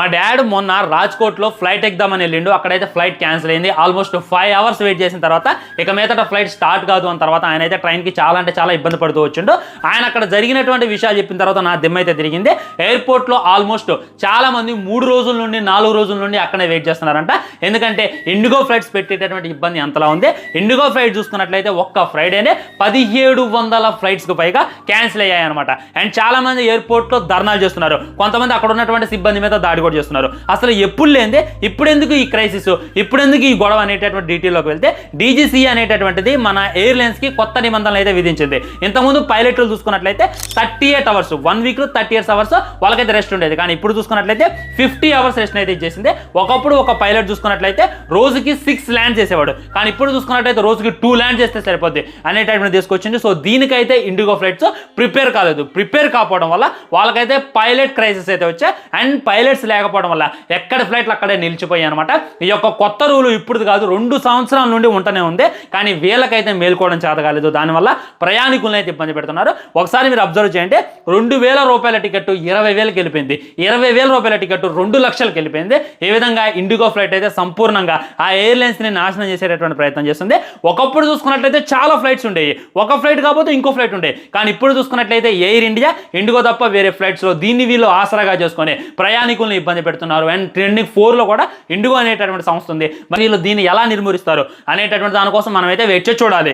మా డాడ్ మొన్న రాజ్కోట్లో ఫ్లైట్ ఎక్దామని వెళ్ళిండు. అక్కడైతే ఫ్లైట్ క్యాన్సిల్ అయింది. ఆల్మోస్ట్ 5 hours వెయిట్ చేసిన తర్వాత ఇక మీదట ఫ్లైట్ స్టార్ట్ కాదు అన్న తర్వాత ఆయన అయితే ట్రైన్కి చాలా ఇబ్బంది పడుతూ వచ్చిండు. ఆయన అక్కడ జరిగినటువంటి విషయాలు చెప్పిన తర్వాత నా దిమ్మ అయితే తిరిగింది. ఎయిర్పోర్ట్లో ఆల్మోస్ట్ చాలా మంది 3 రోజుల నుండి 4 రోజుల నుండి అక్కడే వెయిట్ చేస్తున్నారంట. ఎందుకంటే ఇండిగో ఫ్లైట్స్ పెట్టేటటువంటి ఇబ్బంది ఎంతలా ఉంది. ఇండిగో ఫ్లైట్ చూసుకున్నట్లయితే ఒక్క ఫ్రైడేనే 1700 ఫ్లైట్స్కి పైగా క్యాన్సిల్ అయ్యాయి అనమాట. అండ్ చాలా మంది ఎయిర్పోర్ట్లో ధర్నాలు చేస్తున్నారు. కొంతమంది అక్కడ ఉన్నటువంటి సిబ్బంది మీద దాడి కూడా చేస్తున్నారు. అసలు ఎప్పుడు లేదే ఇప్పుడెందుకు ఈ క్రైసిస్, ఇప్పుడెందుకు ఈ గొడవ అనేటటువంటి డీటెయిల్లోకి వెళ్తే డీజీసీ అనేటటువంటిది మన ఎయిర్లైన్స్కి కొత్త నిబంధనలు అయితే విధించింది. ఇంతకుముందు పైలట్లు చూసుకున్నట్లయితే 38 hours 1 weekలో 38 hours వాళ్ళకైతే రెస్ట్ ఉండేది. కానీ ఇప్పుడు చూసుకున్నట్లయితే 50 hours రెస్ట్ అయితే ఇచ్చేసింది. ఒకప్పుడు ఒక పైలట్ చూసుకున్నట్లయితే రోజుకి 6 ల్యాండ్ చేసేవాడు. కానీ ఇప్పుడు చూసుకున్నట్లయితే రోజుకి 2 ల్యాండ్ చేస్తే సరిపోద్ది అనేటటువంటి తీసుకొచ్చింది. సో దీనికైతే ఇండిగో ఫ్లైట్స్ ప్రిపేర్ కాలేదు. ప్రిపేర్ కాకపోవడం వల్ల వాళ్ళకైతే పైలట్ క్రైసిస్ అయితే వచ్చాయి. అండ్ పైలట్స్ లేకపోవడం వల్ల ఎక్కడ ఫ్లైట్లు అక్కడే నిలిచిపోయాయి అనమాట. ఈ యొక్క కొత్త రూలు ఇప్పుడు కాదు 2 సంవత్సరాల నుండి ఉంటూనే ఉంది. కానీ వీళ్ళకైతే మేల్కోవడం చేత కాలేదు. దానివల్ల ప్రయాణికులను అయితే ఇబ్బంది పెడుతున్నారు. ఒకసారి మీరు అబ్జర్వ్ చేయండి, 2000 రూపాయల టికెట్ 20,000కి వెళ్ళిపోయింది. 20,000 రూపాయల టికెట్ 2 లక్షలకు వెళ్ళిపోయింది. ఈ విధంగా ఇండిగో ఫ్లైట్ అయితే సంపూర్ణంగా ఆ ఎయిర్లైన్స్ని నాశనం చేసేటటువంటి ప్రయత్నం చేస్తుంది. ఒకప్పుడు చూసుకున్నట్లయితే చాలా ఫ్లైట్స్ ఉండేవి. ఒక ఫ్లైట్ కాకపోతే ఇంకో ఫ్లైట్ ఉండేవి. కానీ ఇప్పుడు చూసుకున్నట్లయితే ఎయిర్ ఇండియా, ఇండిగో తప్ప వేరే ఫ్లైట్స్లో దీన్ని వీళ్ళు ఆసరాగా చేసుకొని ప్రయాణికులను ఇబ్బంది పెడుతున్నారు. అండ్ ట్రెండింగ్ 4లో కూడా ఇండిగో అనేటటువంటి సంస్థ ఉంది. మరి వీళ్ళు దీన్ని ఎలా నిర్మూలిస్తారు అనేటటువంటి దానికోసం మనమైతే వెయిట్ చేసి చూడాలి.